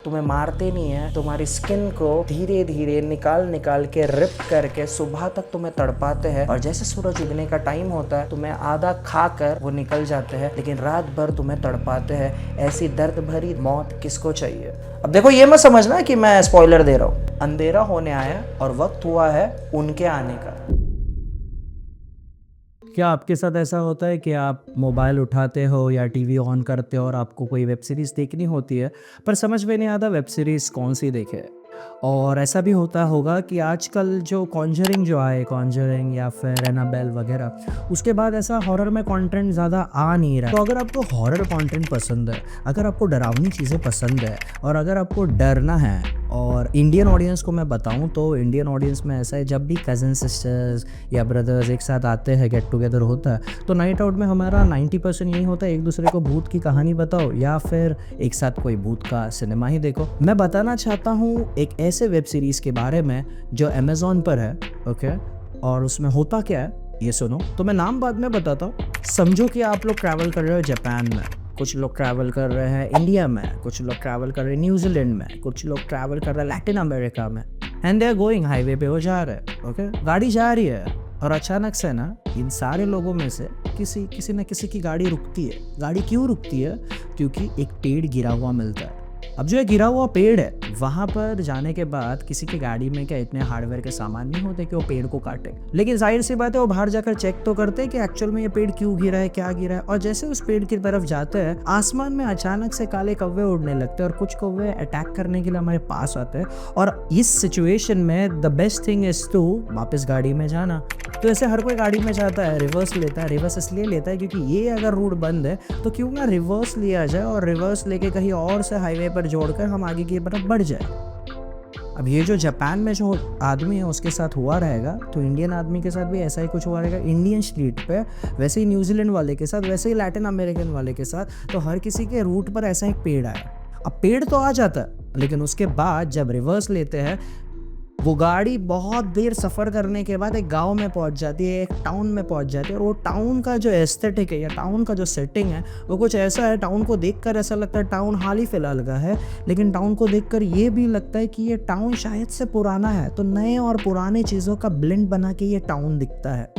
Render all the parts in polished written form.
तुम्हें मारते नहीं है, तुम्हारी स्किन को धीरे धीरे निकाल के रिप करके सुबह तक तुम्हें तड़पाते हैं और जैसे सूरज उगने का टाइम होता है तुम्हें आधा खाकर वो निकल जाते हैं, लेकिन रात भर तुम्हें तड़पाते हैं। ऐसी दर्द भरी मौत किसको चाहिए। अब देखो ये मत समझना कि मैं स्पॉइलर दे रहा हूँ। अंधेरा होने आया और वक्त हुआ है उनके आने का। क्या आपके साथ ऐसा होता है कि आप मोबाइल उठाते हो या टीवी ऑन करते हो और आपको कोई वेब सीरीज़ देखनी होती है पर समझ में नहीं आता वेब सीरीज़ कौन सी देखे। और ऐसा भी होता होगा कि आजकल जो कॉन्जरिंग जो आए कॉन्जरिंग या फिर एनाबेल वगैरह, उसके बाद ऐसा हॉरर में कंटेंट ज़्यादा आ नहीं रहा। तो अगर आपको हॉरर कंटेंट पसंद है, अगर आपको डरावनी चीज़ें पसंद है और अगर आपको डरना है, और इंडियन ऑडियंस को मैं बताऊं तो इंडियन ऑडियंस में ऐसा है, जब भी कज़न सिस्टर्स या ब्रदर्स एक साथ आते हैं, गेट टुगेदर होता है, तो नाइट आउट में हमारा 90% यही होता है एक दूसरे को भूत की कहानी बताओ या फिर एक साथ कोई भूत का सिनेमा ही देखो। मैं बताना चाहता हूँ एक ऐसे वेब सीरीज़ के बारे में जो अमेज़ॉन पर है, ओके। और उसमें होता क्या है ये सुनो। तो मैं नाम बाद में बताता हूँ। समझो कि आप लोग ट्रैवल कर रहे हो जापान में, कुछ लोग ट्रैवल कर रहे हैं इंडिया में, कुछ लोग ट्रैवल कर रहे हैं न्यूजीलैंड में, कुछ लोग ट्रैवल कर रहे हैं लैटिन अमेरिका में, and they are going highway पे वो जा रहे हैं, ओके। गाड़ी जा रही है और अचानक से ना इन सारे लोगों में से किसी न किसी की गाड़ी रुकती है। गाड़ी क्यों रुकती है? क्योंकि एक पेड़ गिरा हुआ मिलता है। अब जो ये गिरा हुआ पेड़ है वहाँ पर जाने के बाद किसी की गाड़ी में क्या इतने हार्डवेयर के सामान नहीं होते कि वो पेड़ को काटे, लेकिन जाहिर सी बात है वो बाहर जाकर चेक तो करते हैं कि एक्चुअल में ये पेड़ क्यों गिरा है, क्या गिरा है। और जैसे उस पेड़ की तरफ जाते हैं, आसमान में अचानक से काले कौवे उड़ने लगते हैं और कुछ कौवे अटैक करने के लिए हमारे पास आते हैं। और इस सिचुएशन में the best thing is to वापस गाड़ी में जाना। तो ऐसे हर कोई गाड़ी में जाता है, रिवर्स लेता है। रिवर्स इसलिए लेता है क्योंकि ये अगर रूट बंद है तो क्यों ना रिवर्स लिया जाए और रिवर्स लेके कहीं और से हाईवे पर जोड़कर हम आगे की तरफ बढ़ जाए। अब ये जो जापान में जो आदमी है उसके साथ हुआ रहेगा, तो इंडियन आदमी के साथ भी ऐसा ही कुछ हुआ रहेगा इंडियन स्ट्रीट पे, वैसे ही न्यूजीलैंड वाले के साथ, वैसे ही लैटिन अमेरिकन वाले के साथ। तो हर किसी के रूट पर ऐसा एक पेड़ आया। अब पेड़ तो आ जाता है, लेकिन उसके बाद जब रिवर्स लेते हैं वो गाड़ी बहुत देर सफ़र करने के बाद एक गांव में पहुंच जाती है, एक टाउन में पहुंच जाती है। और वो टाउन का जो एस्थेटिक है या टाउन का जो सेटिंग है वो कुछ ऐसा है, टाउन को देखकर ऐसा लगता है टाउन हाल ही फिलहाल का है, लेकिन टाउन को देखकर ये भी लगता है कि ये टाउन शायद से पुराना है। तो नए और पुराने चीज़ों का ब्लेंड बना के ये टाउन दिखता है।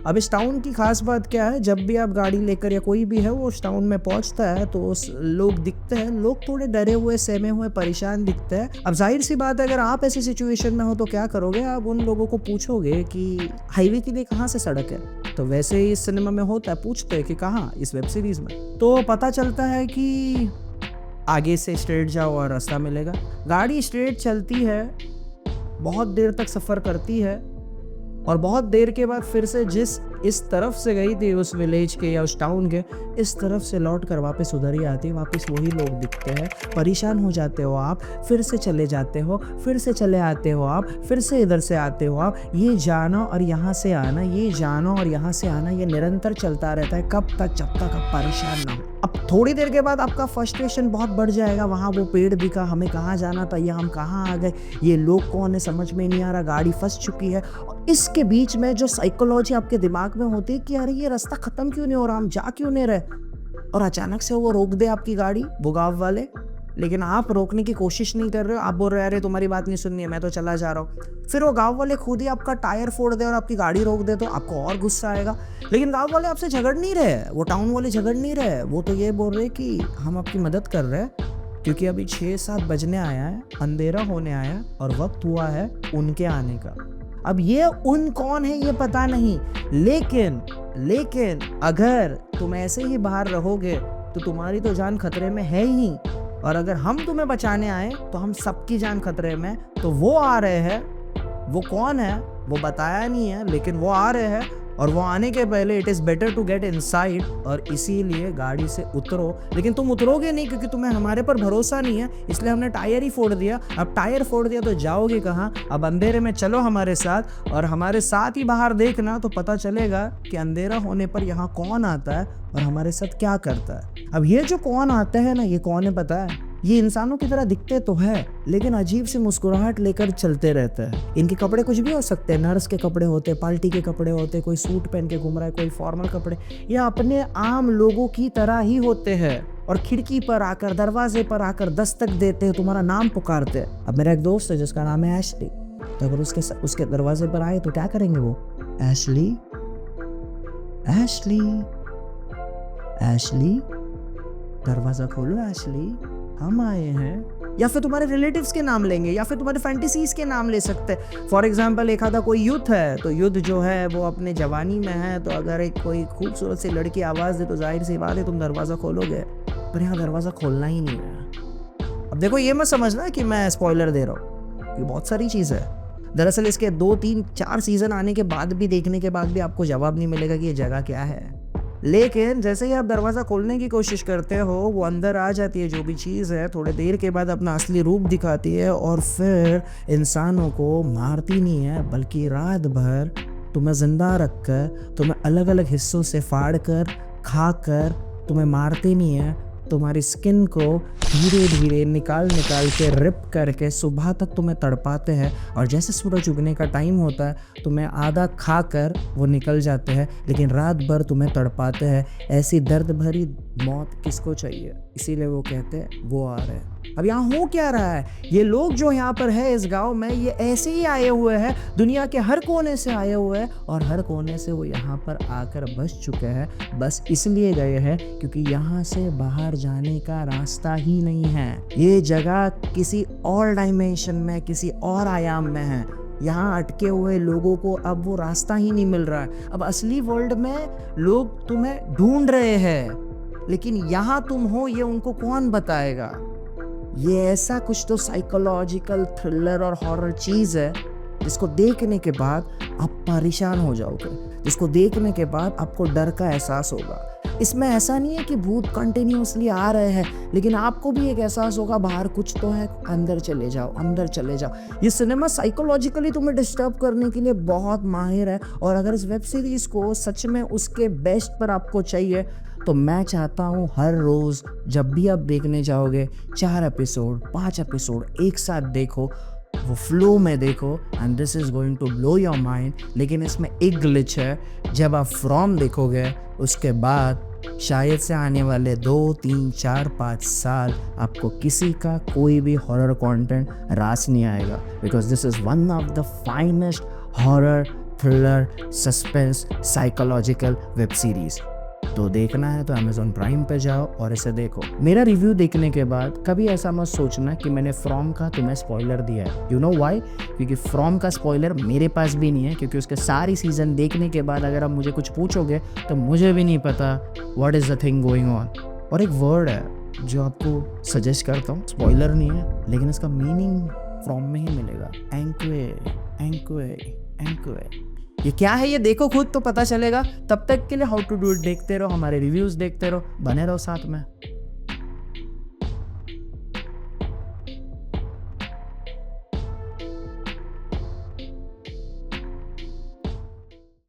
अब इस टाउन की खास बात क्या है, जब भी आप गाड़ी लेकर या कोई भी है वो उस टाउन में पहुंचता है तो उस लोग दिखते हैं, लोग थोड़े डरे हुए, सहमे हुए, परेशान दिखते हैं। अब जाहिर सी बात है अगर आप ऐसी सिचुएशन में हो तो क्या करोगे? आप उन लोगों को पूछोगे कि हाईवे के लिए कहाँ से सड़क है। तो वैसे ही इस सिनेमा में होता है, पूछते हैं कि कहाँ, इस वेब सीरीज में। तो पता चलता है कि आगे से स्ट्रेट जाओ और रास्ता मिलेगा। गाड़ी स्ट्रेट चलती है, बहुत देर तक सफ़र करती है और बहुत देर के बाद फिर से इस तरफ से गई थी उस विलेज के या उस टाउन के, इस तरफ से लौट कर वापस उधर ही आती है। वापस वही लोग दिखते हैं, परेशान हो जाते हो आप, फिर से चले जाते हो, फिर से चले आते हो आप, फिर से इधर से आते हो आप। ये जाना और यहाँ से आना, ये जाना और यहाँ से आना, ये निरंतर चलता रहता है। कब तक? जब तक आप परेशान ना हो। अब थोड़ी देर के बाद आपका फ्रस्ट्रेशन बहुत बढ़ जाएगा। वहाँ वो पेड़ दिखा, हमें कहाँ जाना था, या हम कहाँ आ गए, ये लोग कौन है, समझ में नहीं आ रहा, गाड़ी फंस चुकी है। और इसके बीच में जो साइकोलॉजी आपके दिमाग में होती है कि अरे ये रास्ता खत्म क्यों नहीं हो रहा, हम जा क्यों नहीं रहे, और अचानक से वो रोक दे आपकी गाड़ी, वो गाँव वाले, लेकिन आप रोकने की कोशिश नहीं कर रहे हो। आप बोल रहे हो अरे तुम्हारी बात नहीं सुननी है, मैं तो चला जा रहा हूँ। फिर वो गांव वाले खुद ही आपका टायर फोड़ दे और आपकी गाड़ी रोक दे तो आपको और गुस्सा आएगा। लेकिन गांव वाले आपसे झगड़ नहीं रहे, वो टाउन वाले झगड़ नहीं रहे, वो तो ये बोल रहे कि हम आपकी मदद कर रहे हैं क्योंकि अभी 6-7 बजने आया है, अंधेरा होने आया और वक्त हुआ है उनके आने का। अब ये उन कौन है ये पता नहीं, लेकिन अगर तुम ऐसे ही बाहर रहोगे तो तुम्हारी तो जान खतरे में है ही, और अगर हम तुम्हें बचाने आए तो हम सबकी जान खतरे में। तो वो आ रहे हैं, वो कौन है वो बताया नहीं है, लेकिन वो आ रहे हैं और वो आने के पहले it is better to get inside, और इसीलिए गाड़ी से उतरो। लेकिन तुम उतरोगे नहीं क्योंकि तुम्हें हमारे पर भरोसा नहीं है, इसलिए हमने टायर ही फोड़ दिया। अब टायर फोड़ दिया तो जाओगे कहाँ? अब अंधेरे में चलो हमारे साथ, और हमारे साथ ही बाहर देखना तो पता चलेगा कि अंधेरा होने पर यहाँ कौन आता है और हमारे साथ क्या करता है। अब ये जो कौन आता है ना, ये कौन है पता है? ये इंसानों की तरह दिखते तो है लेकिन अजीब सी मुस्कुराहट लेकर चलते रहते हैं। इनके कपड़े कुछ भी हो सकते हैं, नर्स के कपड़े होते, पार्टी के कपड़े होते, कोई सूट पहन के घूम रहा है, कोई फॉर्मल कपड़े, या अपने आम लोगों की तरह ही होते हैं और खिड़की पर आकर, दरवाजे पर आकर दस्तक देते हैं, तुम्हारा नाम पुकारते हैं। अब मेरा एक दोस्त है जिसका नाम है एशली, तो अगर उसके दरवाजे पर आए तो क्या करेंगे वो? एशली, एशली, एशली, दरवाजा खोलो एशली, हम आए हैं। या फिर तुम्हारे रिलेटिव्स के नाम लेंगे, या फिर तुम्हारे फैंटेसीज के नाम ले सकते हैं। फॉर एग्जाम्पल एक आधा कोई यूथ है, तो यूथ जो है वो अपने जवानी में है, तो अगर एक कोई खूबसूरत सी लड़की आवाज़ दे तो जाहिर सी बात है तुम दरवाज़ा खोलोगे, पर यहाँ दरवाज़ा खोलना ही नहीं है। अब देखो ये मत समझना कि मैं स्पॉइलर दे रहा हूँ, ये बहुत सारी चीज़ है। दरअसल इसके 2, 3, 4 सीज़न आने के बाद भी, देखने के बाद भी आपको जवाब नहीं मिलेगा कि ये जगह क्या है। लेकिन जैसे ही आप दरवाज़ा खोलने की कोशिश करते हो, वो अंदर आ जाती है जो भी चीज़ है, थोड़ी देर के बाद अपना असली रूप दिखाती है और फिर इंसानों को मारती नहीं है, बल्कि रात भर तुम्हें ज़िंदा रखकर, तुम्हें अलग अलग हिस्सों से फाड़ कर, खा कर, तुम्हें मारती नहीं है, तुम्हारी स्किन को धीरे धीरे निकाल के रिप करके सुबह तक तुम्हें तड़पाते हैं, और जैसे सूरज उगने का टाइम होता है तुम्हें आधा खा कर वो निकल जाते हैं, लेकिन रात भर तुम्हें तड़पाते हैं। ऐसी दर्द भरी मौत किसको चाहिए? इसीलिए वो कहते हैं वो आ रहे हैं। अब यहाँ हो क्या रहा है? ये लोग जो यहाँ पर है इस गांव में, ये ऐसे ही आए हुए हैं, दुनिया के हर कोने से आए हुए हैं, और हर कोने से वो यहाँ पर आकर बस चुके हैं। बस इसलिए गए हैं क्योंकि यहाँ से बाहर जाने का रास्ता ही नहीं है। ये जगह किसी और डायमेंशन में, किसी और आयाम में है। यहाँ अटके हुए लोगों को अब वो रास्ता ही नहीं मिल रहा है। अब असली वर्ल्ड में लोग तुम्हें ढूंढ रहे हैं, लेकिन यहाँ तुम हो ये उनको कौन बताएगा? ये ऐसा कुछ तो साइकोलॉजिकल थ्रिलर और हॉरर चीज़ है जिसको देखने के बाद आप परेशान हो जाओगे, जिसको देखने के बाद आपको डर का एहसास होगा। इसमें ऐसा नहीं है कि भूत कंटिन्यूसली आ रहे हैं, लेकिन आपको भी एक एहसास होगा बाहर कुछ तो है, अंदर चले जाओ, अंदर चले जाओ। ये सिनेमा साइकोलॉजिकली तुम्हें डिस्टर्ब करने के लिए बहुत माहिर है, और अगर इस वेब सीरीज़ को सच में उसके बेस्ट पर आपको चाहिए तो मैं चाहता हूँ हर रोज़ जब भी आप देखने जाओगे 4 एपिसोड, 5 एपिसोड एक साथ देखो, वो फ्लो में देखो, and this is going to blow your mind. लेकिन इसमें एक ग्लिच है, जब आप फ्रॉम देखोगे उसके बाद शायद से आने वाले 2, 3, 4, 5 साल आपको किसी का कोई भी हॉरर कंटेंट रास नहीं आएगा, because this is one of the finest horror thriller suspense psychological web series. तो देखना है तो अमेज़ॉन प्राइम पे जाओ और इसे देखो। मेरा रिव्यू देखने के बाद कभी ऐसा मत सोचना कि मैंने फ्रॉम का तुम्हें स्पॉइलर दिया है। You know why? क्योंकि फ्रॉम का स्पॉइलर मेरे पास भी नहीं है, क्योंकि उसके सारी सीज़न देखने के बाद अगर आप मुझे कुछ पूछोगे तो मुझे भी नहीं पता what is the thing going on. और एक वर्ड है जो आपको सजेस्ट करता हूँ, स्पॉइलर नहीं है लेकिन इसका मीनिंग फ्रॉम में ही मिलेगा, एंक्वे, एंक्वे, एंक्वे। ये क्या है ये देखो खुद तो पता चलेगा। तब तक के लिए हाउ टू डू इट देखते रहो, हमारे रिव्यूज़ देखते रहो, बने रहो साथ में।